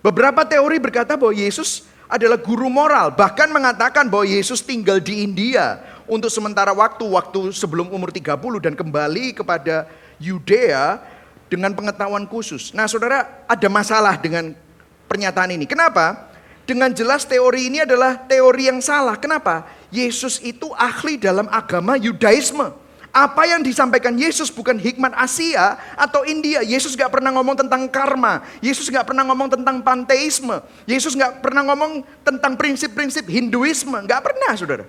Beberapa teori berkata bahwa Yesus adalah guru moral. Bahkan mengatakan bahwa Yesus tinggal di India untuk sementara waktu sebelum umur 30 dan kembali kepada Yudea dengan pengetahuan khusus. Nah saudara, ada masalah dengan pernyataan ini. Kenapa? Dengan jelas teori ini adalah teori yang salah. Kenapa? Yesus itu ahli dalam agama Yudaisme. Apa yang disampaikan Yesus bukan hikmat Asia atau India. Yesus gak pernah ngomong tentang karma. Yesus gak pernah ngomong tentang panteisme. Yesus gak pernah ngomong tentang prinsip-prinsip Hinduisme. Gak pernah saudara.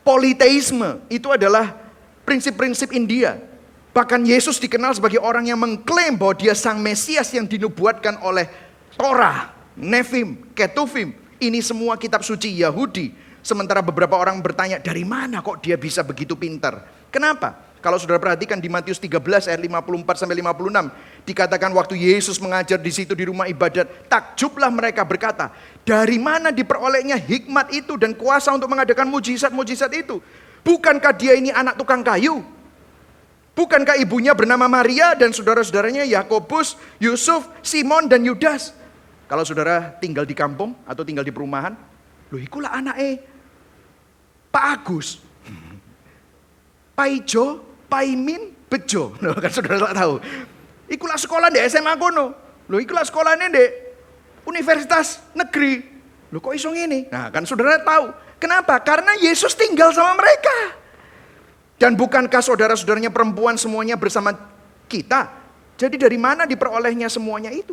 Politeisme itu adalah prinsip-prinsip India. Bahkan Yesus dikenal sebagai orang yang mengklaim bahwa dia sang Mesias yang dinubuatkan oleh Torah, Nefim, Ketuvim. Ini semua kitab suci Yahudi. Sementara beberapa orang bertanya, dari mana kok dia bisa begitu pintar? Kenapa? Kalau saudara perhatikan di Matius 13 ayat 54 sampai 56, dikatakan waktu Yesus mengajar di situ di rumah ibadat, takjublah mereka berkata, dari mana diperolehnya hikmat itu dan kuasa untuk mengadakan mujizat-mujizat itu? Bukankah dia ini anak tukang kayu? Bukankah ibunya bernama Maria dan saudara-saudaranya Yakobus, Yusuf, Simon dan Yudas? Kalau saudara tinggal di kampung atau tinggal di perumahan, loh ikulah anaknya Pak Agus, Pak Ijo, Pak Imin, Bejo. Loh, kan saudara tak tahu. Ikulah sekolah di SMA kono. Loh ikulah sekolahnya di Universitas Negeri. Loh kok iso ngene? Nah kan saudara tahu. Kenapa? Karena Yesus tinggal sama mereka. Dan bukankah saudara-saudaranya perempuan semuanya bersama kita? Jadi dari mana diperolehnya semuanya itu?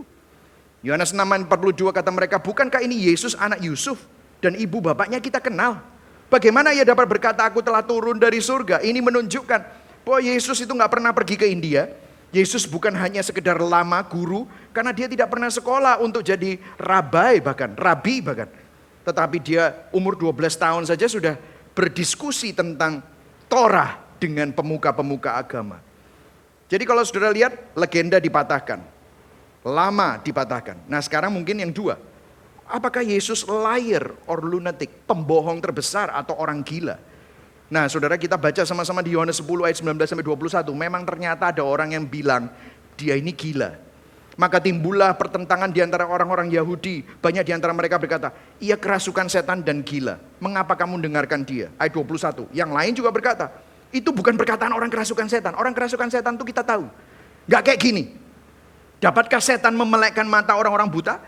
Yohanes 6:42 kata mereka, bukankah ini Yesus anak Yusuf? Dan ibu bapaknya kita kenal. Bagaimana ia dapat berkata aku telah turun dari surga? Ini menunjukkan bahwa Yesus itu gak pernah pergi ke India. Yesus bukan hanya sekedar lama guru, karena dia tidak pernah sekolah untuk jadi rabi bahkan. Tetapi dia umur 12 tahun saja sudah berdiskusi tentang Torah dengan pemuka-pemuka agama. Jadi kalau saudara lihat, legenda dipatahkan, lama dipatahkan. Nah sekarang mungkin yang dua, apakah Yesus liar or lunatic, pembohong terbesar atau orang gila? Nah saudara, kita baca sama-sama di Yohanes 10 ayat 19-21. Memang ternyata ada orang yang bilang dia ini gila. Maka timbullah pertentangan di antara orang-orang Yahudi. Banyak di antara mereka berkata, ia kerasukan setan dan gila. Mengapa kamu dengarkan dia? Ayat 21. Yang lain juga berkata, itu bukan perkataan orang kerasukan setan. Orang kerasukan setan itu kita tahu, gak kayak gini. Dapatkah setan memelekkan mata orang-orang buta?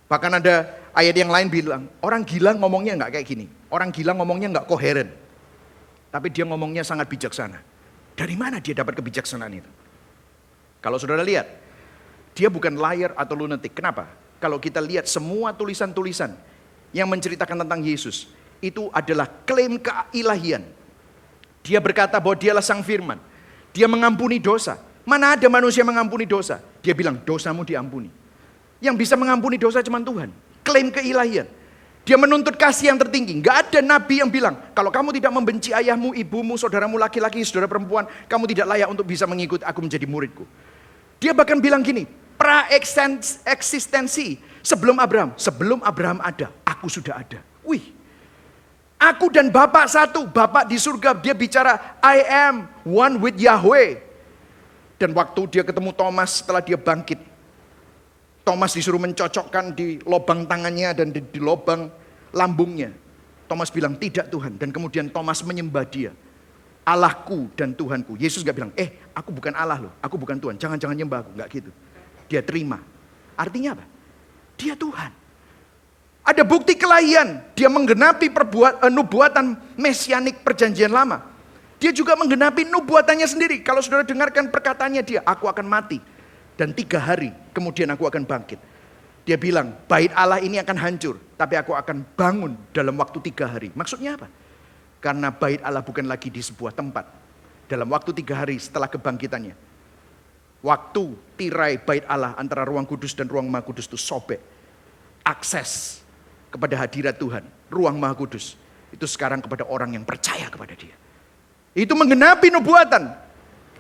Bahkan ada ayat yang lain bilang, orang gila ngomongnya gak kayak gini. Orang gila ngomongnya gak koheren. Tapi dia ngomongnya sangat bijaksana. Dari mana dia dapat kebijaksanaan itu? Kalau saudara lihat, dia bukan liar atau lunatic. Kenapa? Kalau kita lihat semua tulisan-tulisan yang menceritakan tentang Yesus, itu adalah klaim keilahian. Dia berkata bahwa dialah sang firman. Dia mengampuni dosa. Mana ada manusia mengampuni dosa? Dia bilang dosamu diampuni. Yang bisa mengampuni dosa cuma Tuhan. Klaim keilahian. Dia menuntut kasih yang tertinggi. Gak ada nabi yang bilang, kalau kamu tidak membenci ayahmu, ibumu, saudaramu laki-laki, saudara perempuan, kamu tidak layak untuk bisa mengikut aku menjadi muridku. Dia bahkan bilang gini, pra-eksistensi sebelum Abraham ada, aku sudah ada. Wih, aku dan Bapak satu, Bapak di surga. Dia bicara, I am one with Yahweh. Dan waktu dia ketemu Thomas setelah dia bangkit, Thomas disuruh mencocokkan di lubang tangannya dan di lubang lambungnya. Thomas bilang, tidak Tuhan. Dan kemudian Thomas menyembah dia. Allahku dan Tuhanku. Yesus gak bilang, aku bukan Allah loh, aku bukan Tuhan. Jangan nyembah aku, gak gitu. Dia terima. Artinya apa? Dia Tuhan. Ada bukti kelahian. Dia menggenapi nubuatan mesianik perjanjian lama. Dia juga menggenapi nubuatannya sendiri. Kalau saudara dengarkan perkataannya dia, aku akan mati. Dan 3 hari kemudian aku akan bangkit. Dia bilang, bait Allah ini akan hancur, tapi aku akan bangun dalam waktu 3 hari. Maksudnya apa? Karena bait Allah bukan lagi di sebuah tempat. Dalam waktu 3 hari setelah kebangkitannya, waktu tirai bait Allah antara ruang kudus dan ruang maha kudus itu sobek. Akses kepada hadirat Tuhan, ruang maha kudus, itu sekarang kepada orang yang percaya kepada dia. Itu menggenapi nubuatan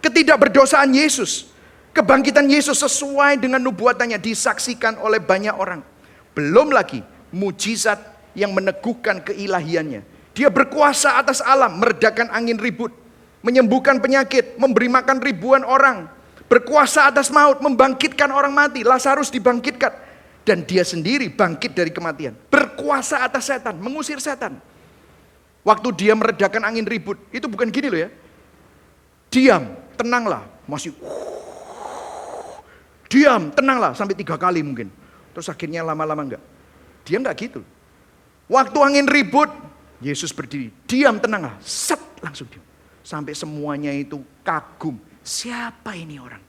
ketidakberdosaan Yesus. Kebangkitan Yesus sesuai dengan nubuatannya disaksikan oleh banyak orang. Belum lagi mujizat yang meneguhkan keilahiannya. Dia berkuasa atas alam, meredakan angin ribut, menyembuhkan penyakit, memberi makan ribuan orang. Berkuasa atas maut, membangkitkan orang mati. Lazarus dibangkitkan. Dan dia sendiri bangkit dari kematian. Berkuasa atas setan, mengusir setan. Waktu dia meredakan angin ribut, itu bukan gini loh ya. Diam, tenanglah, masih diam, tenanglah sampai 3 kali mungkin. Terus akhirnya lama-lama enggak. Dia enggak gitu. Waktu angin ribut, Yesus berdiri. Diam, tenanglah. Set, langsung diam. Sampai semuanya itu kagum. Siapa ini orang?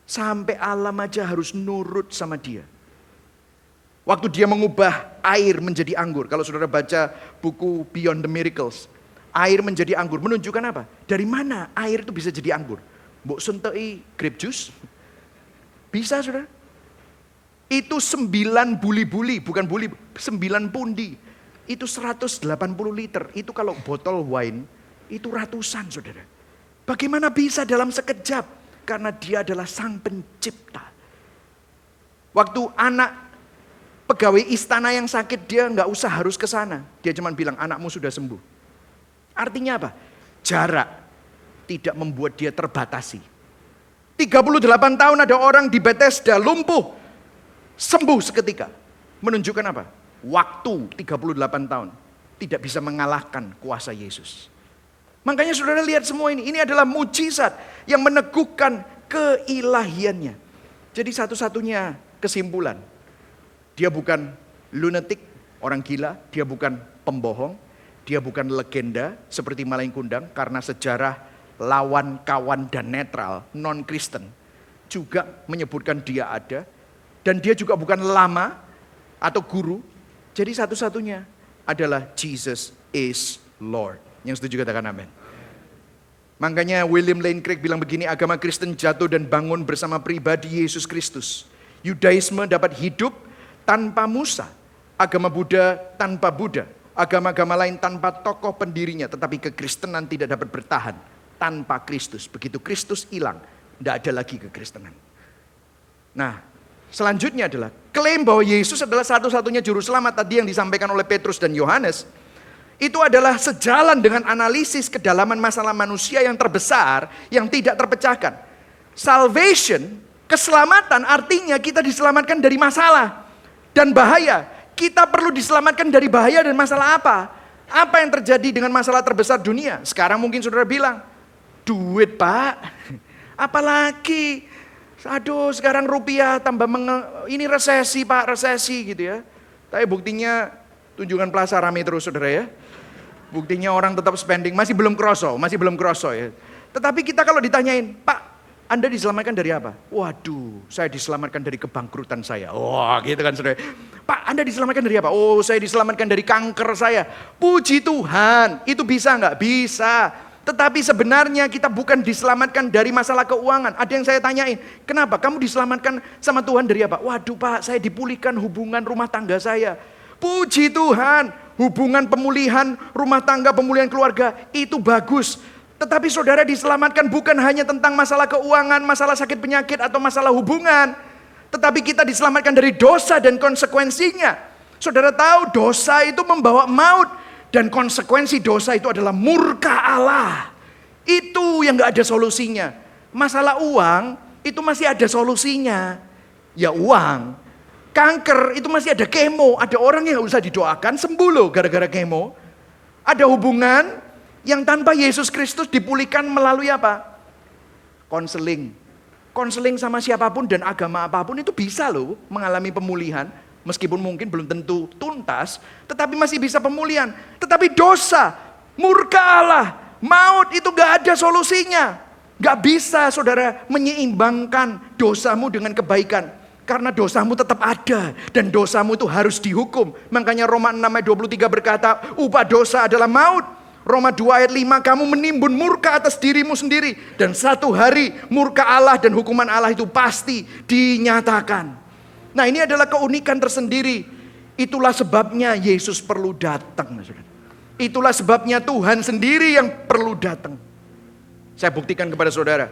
Sampai alam aja harus nurut sama dia. Waktu dia mengubah air menjadi anggur. Kalau saudara baca buku Beyond the Miracles. Air menjadi anggur. Menunjukkan apa? Dari mana air itu bisa jadi anggur? Mbok suntei grape juice? Bisa saudara? Itu 9 buli-buli, bukan buli, 9 pundi. Itu 180 liter. Itu kalau botol wine, itu ratusan saudara. Bagaimana bisa dalam sekejap? Karena dia adalah sang pencipta. Waktu anak pegawai istana yang sakit, dia nggak usah harus ke sana. Dia cuma bilang, anakmu sudah sembuh. Artinya apa? Jarak tidak membuat dia terbatasi. 38 tahun ada orang di Bethesda lumpuh, sembuh seketika. Menunjukkan apa? Waktu 38 tahun tidak bisa mengalahkan kuasa Yesus. Makanya saudara lihat semua ini. Ini adalah mujizat yang meneguhkan keilahiannya. Jadi satu-satunya kesimpulan, dia bukan lunatic, orang gila. Dia bukan pembohong. Dia bukan legenda seperti Malaikat Kundang. Karena sejarah lawan, kawan, dan netral, non-Kristen juga menyebutkan dia ada. Dan dia juga bukan lama atau guru. Jadi satu-satunya adalah Jesus is Lord. Yang setuju katakan amin. Makanya William Lane Craig bilang begini, agama Kristen jatuh dan bangun bersama pribadi Yesus Kristus. Yudaisme dapat hidup tanpa Musa. Agama Buddha tanpa Buddha. Agama-agama lain tanpa tokoh pendirinya. Tetapi kekristenan tidak dapat bertahan tanpa Kristus. Begitu Kristus hilang, tidak ada lagi kekristenan. Nah, selanjutnya adalah klaim bahwa Yesus adalah satu-satunya juru selamat tadi yang disampaikan oleh Petrus dan Yohanes. Itu adalah sejalan dengan analisis kedalaman masalah manusia yang terbesar yang tidak terpecahkan. Salvation, keselamatan artinya kita diselamatkan dari masalah dan bahaya. Kita perlu diselamatkan dari bahaya dan masalah apa? Apa yang terjadi dengan masalah terbesar dunia? Sekarang mungkin saudara bilang, duit Pak. Apalagi, aduh sekarang rupiah tambah ini resesi Pak, resesi gitu ya. Tapi buktinya Tunjungan Plaza rame terus saudara ya. Buktinya orang tetap spending, masih belum kroso ya. Tetapi kita kalau ditanyain, Pak, Anda diselamatkan dari apa? Waduh, saya diselamatkan dari kebangkrutan saya. Wah, gitu kan saudara. Pak, Anda diselamatkan dari apa? Oh, saya diselamatkan dari kanker saya. Puji Tuhan, itu bisa nggak? Bisa. Tetapi sebenarnya kita bukan diselamatkan dari masalah keuangan. Ada yang saya tanyain, kenapa? Kamu diselamatkan sama Tuhan dari apa? Waduh Pak, saya dipulihkan hubungan rumah tangga saya. Puji Tuhan, hubungan pemulihan rumah tangga, pemulihan keluarga, itu bagus. Tetapi saudara diselamatkan bukan hanya tentang masalah keuangan, masalah sakit penyakit atau masalah hubungan. Tetapi kita diselamatkan dari dosa dan konsekuensinya. Saudara tahu dosa itu membawa maut. Dan konsekuensi dosa itu adalah murka Allah. Itu yang gak ada solusinya. Masalah uang itu masih ada solusinya. Ya uang. Kanker itu masih ada kemo. Ada orang yang gak usah didoakan sembuh loh gara-gara kemo. Ada hubungan yang tanpa Yesus Kristus dipulihkan melalui apa? Konseling. Konseling sama siapapun dan agama apapun itu bisa loh mengalami pemulihan. Meskipun mungkin belum tentu tuntas, tetapi masih bisa pemulihan. Tetapi dosa, murka Allah, maut itu gak ada solusinya. Gak bisa saudara menyeimbangkan dosamu dengan kebaikan. Karena dosamu tetap ada dan dosamu itu harus dihukum. Makanya Roma 6 ayat 23 berkata, upah dosa adalah maut. Roma 2 ayat 5, kamu menimbun murka atas dirimu sendiri. Dan satu hari murka Allah dan hukuman Allah itu pasti dinyatakan. Nah ini adalah keunikan tersendiri. Itulah sebabnya Yesus perlu datang. Itulah sebabnya Tuhan sendiri yang perlu datang. Saya buktikan kepada saudara.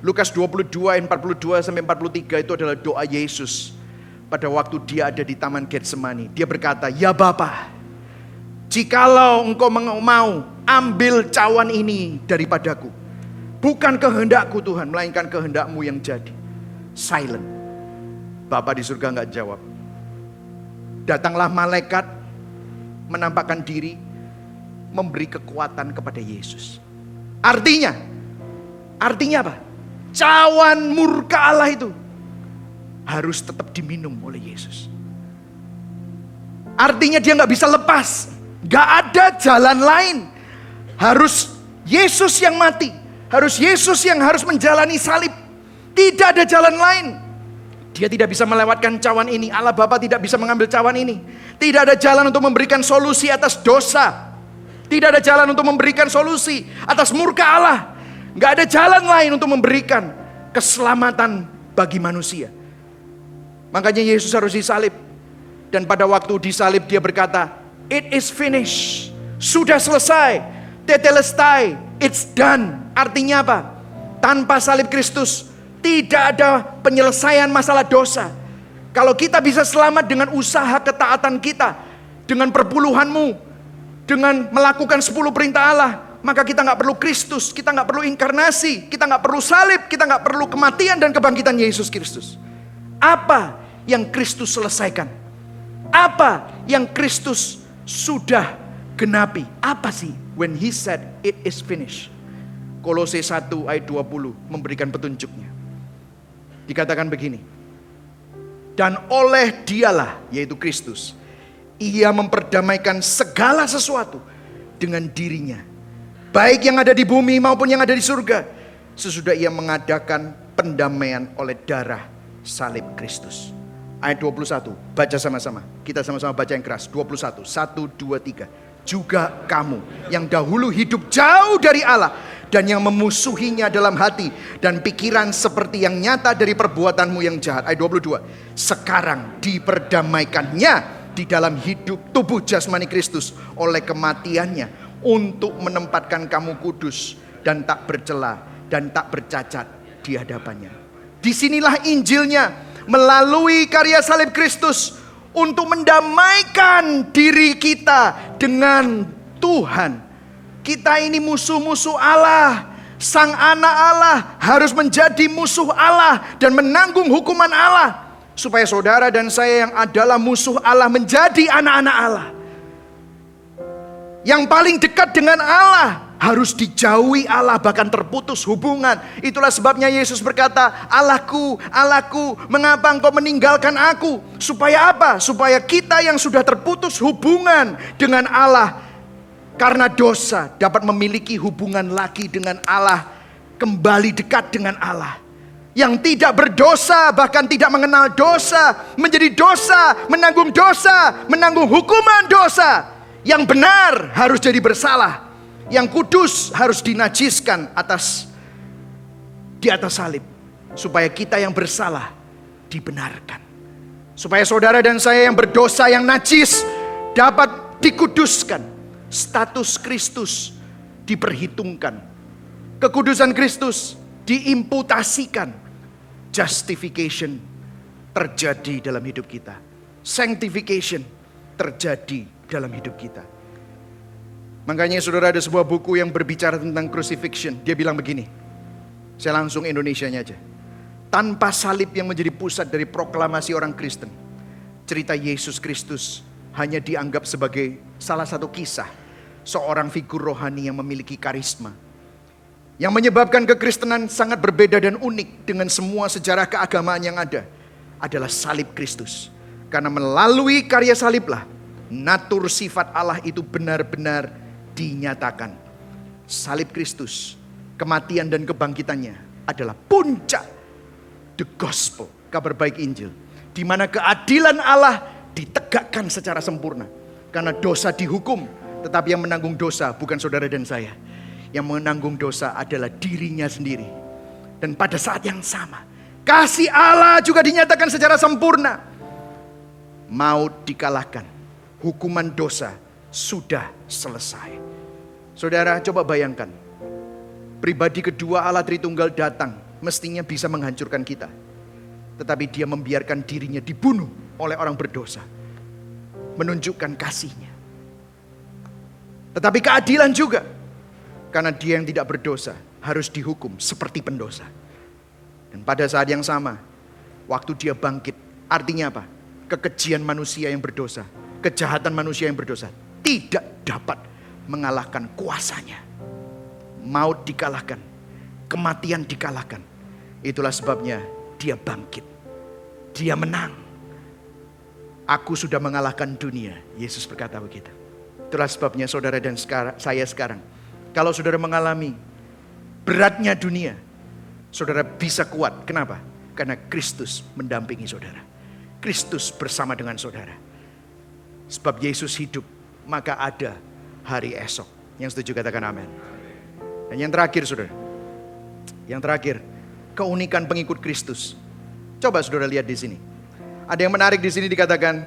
Lukas 22 ayat 42 sampai 43 itu adalah doa Yesus. Pada waktu dia ada di Taman Getsemani. Dia berkata, ya Bapa, jikalau engkau mau, ambil cawan ini daripadaku. Bukan kehendakku Tuhan, melainkan kehendakmu yang jadi. Silent. Bapak di surga enggak jawab. Datanglah malaikat menampakkan diri, memberi kekuatan kepada Yesus. Artinya apa? Cawan murka Allah itu harus tetap diminum oleh Yesus. Artinya dia enggak bisa lepas. Enggak ada jalan lain. Harus Yesus yang mati. Harus Yesus yang harus menjalani salib. Tidak ada jalan lain. Dia tidak bisa melewatkan cawan ini. Allah Bapa tidak bisa mengambil cawan ini. Tidak ada jalan untuk memberikan solusi atas dosa. Tidak ada jalan untuk memberikan solusi atas murka Allah. Gak ada jalan lain untuk memberikan keselamatan bagi manusia. Makanya Yesus harus disalib. Dan pada waktu disalib dia berkata, it is finished. Sudah selesai. Tetelestai. It's done. Artinya apa? Tanpa salib Kristus tidak ada penyelesaian masalah dosa. Kalau kita bisa selamat dengan usaha ketaatan kita, dengan perpuluhanmu, dengan melakukan 10 perintah Allah, maka kita gak perlu Kristus, kita gak perlu inkarnasi, kita gak perlu salib, kita gak perlu kematian dan kebangkitan Yesus Kristus. Apa yang Kristus selesaikan? Apa yang Kristus sudah genapi? Apa sih? When he said it is finished. Kolose 1 ayat 20 memberikan petunjuknya. Dikatakan begini, dan oleh dialah, yaitu Kristus, ia memperdamaikan segala sesuatu dengan dirinya, baik yang ada di bumi maupun yang ada di surga, sesudah ia mengadakan pendamaian oleh darah salib Kristus. Ayat 21, baca sama-sama. Kita sama-sama baca yang keras. 21, 1, 2, 3. Juga kamu yang dahulu hidup jauh dari Allah dan yang memusuhinya dalam hati dan pikiran seperti yang nyata dari perbuatanmu yang jahat. Ayat 22, sekarang diperdamaikannya di dalam hidup tubuh jasmani Kristus oleh kematiannya untuk menempatkan kamu kudus dan tak bercela dan tak bercacat di hadapannya. Disinilah Injilnya, melalui karya salib Kristus untuk mendamaikan diri kita dengan Tuhan. Kita ini musuh-musuh Allah. Sang anak Allah harus menjadi musuh Allah dan menanggung hukuman Allah, supaya saudara dan saya yang adalah musuh Allah menjadi anak-anak Allah. Yang paling dekat dengan Allah harus dijauhi Allah, bahkan terputus hubungan. Itulah sebabnya Yesus berkata, Allahku, Allahku, mengapa engkau meninggalkan aku? Supaya apa? Supaya kita yang sudah terputus hubungan dengan Allah karena dosa dapat memiliki hubungan lagi dengan Allah, kembali dekat dengan Allah. Yang tidak berdosa, bahkan tidak mengenal dosa, menjadi dosa, menanggung hukuman dosa. Yang benar harus jadi bersalah. Yang kudus harus dinajiskan di atas salib, supaya kita yang bersalah dibenarkan. Supaya saudara dan saya yang berdosa, yang najis, dapat dikuduskan. Status Kristus diperhitungkan. Kekudusan Kristus diimputasikan. Justification terjadi dalam hidup kita. Sanctification terjadi dalam hidup kita. Makanya saudara, ada sebuah buku yang berbicara tentang crucifixion. Dia bilang begini, saya langsung Indonesianya aja. Tanpa salib yang menjadi pusat dari proklamasi orang Kristen, cerita Yesus Kristus hanya dianggap sebagai salah satu kisah seorang figur rohani yang memiliki karisma. Yang menyebabkan kekristenan sangat berbeda dan unik dengan semua sejarah keagamaan yang ada adalah salib Kristus. Karena melalui karya saliblah natur sifat Allah itu benar-benar dinyatakan. Salib Kristus, kematian dan kebangkitannya adalah puncak the gospel, kabar baik Injil, di mana keadilan Allah ditegakkan secara sempurna. Karena dosa dihukum, tetapi yang menanggung dosa bukan saudara dan saya. Yang menanggung dosa adalah dirinya sendiri. Dan pada saat yang sama, kasih Allah juga dinyatakan secara sempurna. Maut dikalahkan, hukuman dosa sudah selesai. Saudara, coba bayangkan, pribadi kedua Allah Tritunggal datang, mestinya bisa menghancurkan kita. Tetapi dia membiarkan dirinya dibunuh oleh orang berdosa, menunjukkan kasihnya. Tetapi keadilan juga, karena dia yang tidak berdosa harus dihukum seperti pendosa. Dan pada saat yang sama, waktu dia bangkit, artinya apa? Kekejian manusia yang berdosa, kejahatan manusia yang berdosa tidak dapat mengalahkan kuasanya. Maut dikalahkan, kematian dikalahkan. Itulah sebabnya dia bangkit, dia menang. Aku sudah mengalahkan dunia, Yesus berkata begitu. Itulah sebabnya saudara dan saya sekarang, kalau saudara mengalami beratnya dunia, saudara bisa kuat. Kenapa? Karena Kristus mendampingi saudara. Kristus bersama dengan saudara. Sebab Yesus hidup, maka ada hari esok. Yang setuju katakan amin. Dan yang terakhir saudara, yang terakhir, keunikan pengikut Kristus. Coba saudara lihat di sini. Ada yang menarik di sini, dikatakan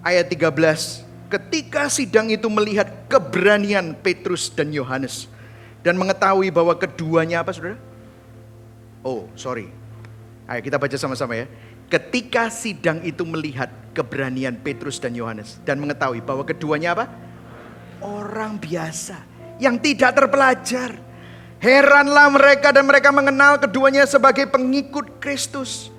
ayat 13. Ketika sidang itu melihat keberanian Petrus dan Yohanes dan mengetahui bahwa keduanya apa saudara? Oh sorry, ayo kita baca sama-sama ya. Ketika sidang itu melihat keberanian Petrus dan Yohanes dan mengetahui bahwa keduanya apa? Orang biasa yang tidak terpelajar. Heranlah mereka dan mereka mengenal keduanya sebagai pengikut Kristus.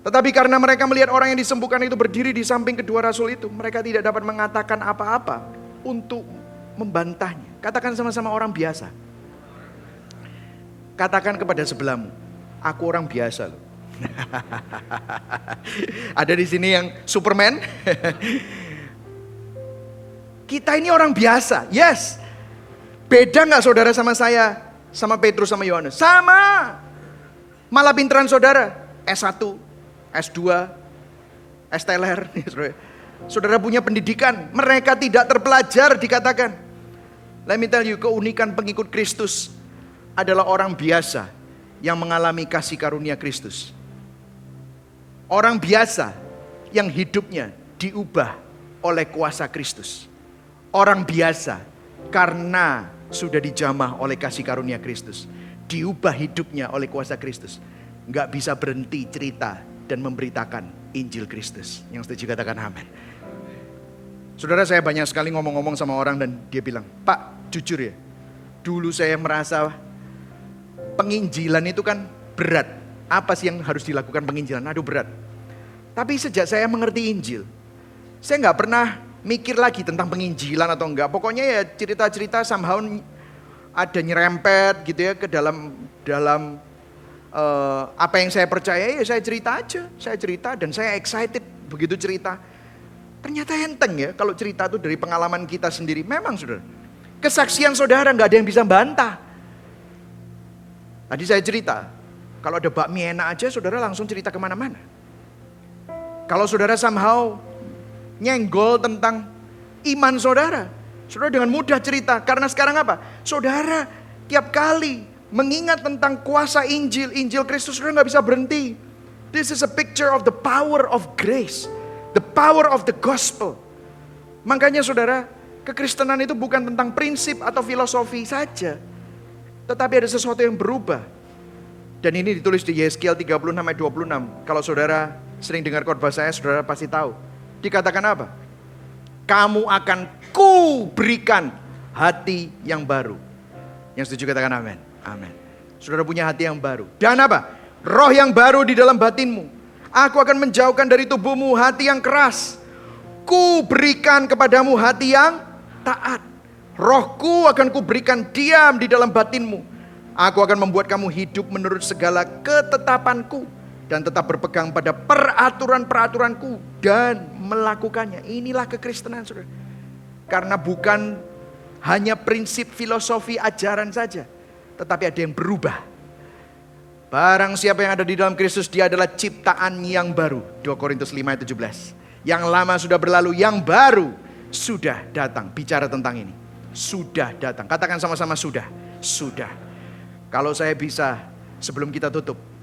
Tetapi karena mereka melihat orang yang disembuhkan itu berdiri di samping kedua rasul itu, mereka tidak dapat mengatakan apa-apa untuk membantahnya. Katakan sama-sama, orang biasa. Katakan kepada sebelahmu, aku orang biasa loh. Ada di sini yang Superman. Kita ini orang biasa, yes. Beda gak saudara sama saya, sama Petrus sama Yohanes? Sama. Malah pinteran saudara, S1, S2, Esteller. Saudara punya pendidikan, mereka tidak terpelajar dikatakan. Let me tell you, keunikan pengikut Kristus adalah orang biasa yang mengalami kasih karunia Kristus. Orang biasa yang hidupnya diubah oleh kuasa Kristus. Orang biasa karena sudah dijamah oleh kasih karunia Kristus, diubah hidupnya oleh kuasa Kristus. Nggak bisa berhenti cerita dan memberitakan Injil Kristus. Yang setuju katakan amin. Saudara, saya banyak sekali ngomong-ngomong sama orang dan dia bilang, Pak, jujur ya, dulu saya merasa penginjilan itu kan berat. Apa sih yang harus dilakukan penginjilan? Aduh berat. Tapi sejak saya mengerti Injil, saya nggak pernah mikir lagi tentang penginjilan atau enggak. Pokoknya ya cerita-cerita somehow ada nyerempet gitu ya ke dalam apa yang saya percaya, ya saya cerita aja. Saya cerita dan saya excited begitu cerita. Ternyata enteng ya kalau cerita itu dari pengalaman kita sendiri. Memang saudara, kesaksian saudara nggak ada yang bisa bantah. Tadi saya cerita, kalau ada bakmi enak aja saudara langsung cerita kemana-mana. Kalau saudara somehow nyenggol tentang iman saudara, saudara dengan mudah cerita. Karena sekarang apa? Saudara tiap kali mengingat tentang kuasa Injil Kristus, saudara nggak bisa berhenti. This is a picture of the power of grace, the power of the gospel. Makanya saudara, kekristenan itu bukan tentang prinsip atau filosofi saja, tetapi ada sesuatu yang berubah. Dan ini ditulis di Yeskiel 36 ayat 26. Kalau saudara sering dengar khotbah saya, saudara pasti tahu. Dikatakan apa? Kamu akan kuberikan hati yang baru. Yang setuju katakan amin. Amin. Saudara punya hati yang baru. Dan apa? Roh yang baru di dalam batinmu. Aku akan menjauhkan dari tubuhmu hati yang keras. Kuberikan kepadamu hati yang taat. Rohku akan kuberikan diam di dalam batinmu. Aku akan membuat kamu hidup menurut segala ketetapanku. Dan tetap berpegang pada peraturan-peraturanku dan melakukannya. Inilah kekristenan saudara. Karena bukan hanya prinsip filosofi ajaran saja, tetapi ada yang berubah. Barang siapa yang ada di dalam Kristus, dia adalah ciptaan yang baru. 2 Korintus 5 ayat 17. Yang lama sudah berlalu, yang baru sudah datang. Bicara tentang ini, sudah datang. Katakan sama-sama sudah. Sudah. Kalau saya bisa sebelum kita tutup,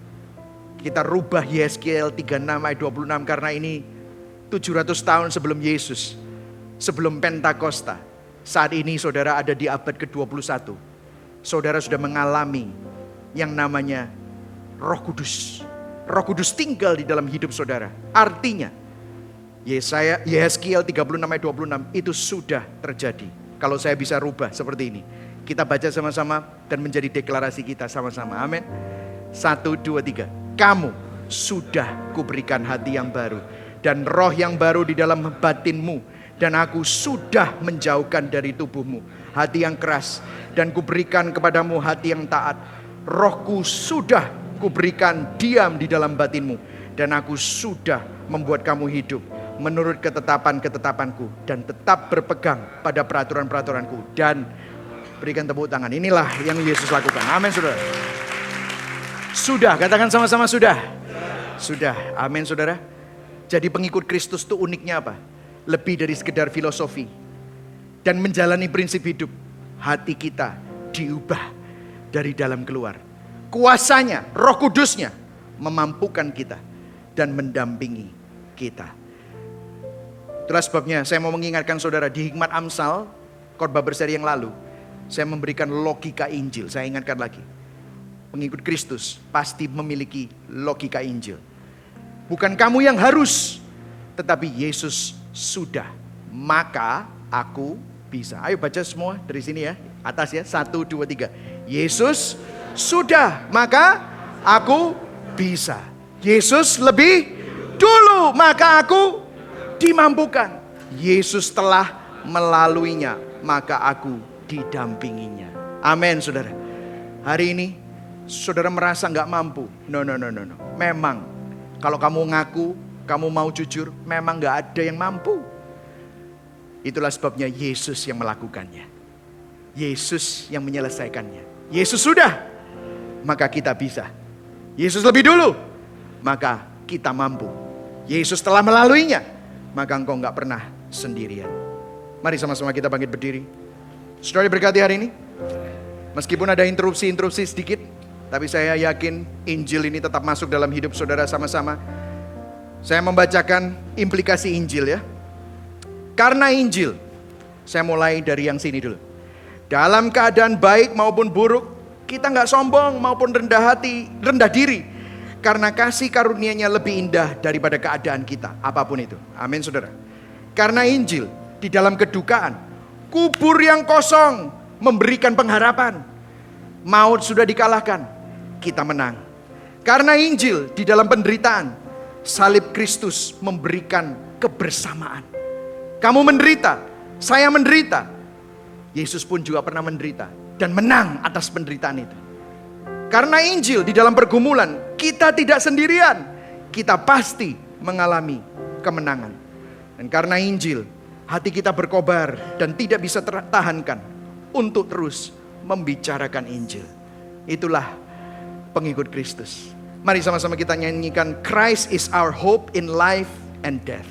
kita rubah Yeskiel 36 ayat 26 karena ini 700 tahun sebelum Yesus, sebelum Pentakosta. Saat ini saudara ada di abad ke-21. Saudara sudah mengalami yang namanya Roh Kudus. Roh Kudus tinggal di dalam hidup saudara. Artinya Yeskiel 36 ayat 26 itu sudah terjadi. Kalau saya bisa rubah seperti ini, kita baca sama-sama dan menjadi deklarasi kita sama-sama. Amin. 1, 2, 3. Kamu sudah kuberikan hati yang baru dan roh yang baru di dalam batinmu. Dan aku sudah menjauhkan dari tubuhmu hati yang keras. Dan kuberikan kepadamu hati yang taat. Rohku sudah kuberikan diam di dalam batinmu. Dan aku sudah membuat kamu hidup menurut ketetapan-ketetapanku. Dan tetap berpegang pada peraturan-peraturanku. Dan berikan tepuk tangan. Inilah yang Yesus lakukan. Amin saudara. Sudah, katakan sama-sama sudah. Sudah, amin saudara. Jadi pengikut Kristus itu uniknya apa? Lebih dari sekedar filosofi. Dan menjalani prinsip hidup. Hati kita diubah dari dalam keluar. Kuasanya, Roh Kudusnya memampukan kita dan mendampingi kita. Itulah sebabnya saya mau mengingatkan saudara, di Hikmat Amsal, khotbah berseri yang lalu, saya memberikan logika Injil. Saya ingatkan lagi. Pengikut Kristus pasti memiliki logika Injil. Bukan kamu yang harus, tetapi Yesus sudah. Maka aku bisa. Ayo baca semua dari sini ya. Atas ya. 1, 2, 3. Yesus sudah. Maka aku bisa. Yesus lebih dulu. Maka aku dimampukan. Yesus telah melaluinya. Maka aku didampinginya. Amin saudara. Hari ini saudara merasa gak mampu. No. Memang kalau kamu ngaku, kamu mau jujur, memang gak ada yang mampu. Itulah sebabnya Yesus yang melakukannya. Yesus yang menyelesaikannya. Yesus sudah, maka kita bisa. Yesus lebih dulu, maka kita mampu. Yesus telah melaluinya, maka engkau nggak pernah sendirian. Mari sama-sama kita bangkit berdiri. Saudara diberkati hari ini. Meskipun ada interupsi sedikit, tapi saya yakin Injil ini tetap masuk dalam hidup saudara sama-sama. Saya membacakan implikasi Injil ya. Karena Injil, saya mulai dari yang sini dulu. Dalam keadaan baik maupun buruk, kita nggak sombong maupun rendah diri. Karena kasih karunia-Nya lebih indah daripada keadaan kita, apapun itu. Amin saudara. Karena Injil, di dalam kedukaan, kubur yang kosong memberikan pengharapan. Maut sudah dikalahkan, kita menang. Karena Injil, di dalam penderitaan, salib Kristus memberikan kebersamaan. Kamu menderita, saya menderita. Yesus pun juga pernah menderita dan menang atas penderitaan itu. Karena Injil, di dalam pergumulan, kita tidak sendirian. Kita pasti mengalami kemenangan. Dan karena Injil, hati kita berkobar dan tidak bisa tertahankan untuk terus membicarakan Injil. Itulah pengikut Kristus. Mari sama-sama kita nyanyikan Christ is our hope in life and death.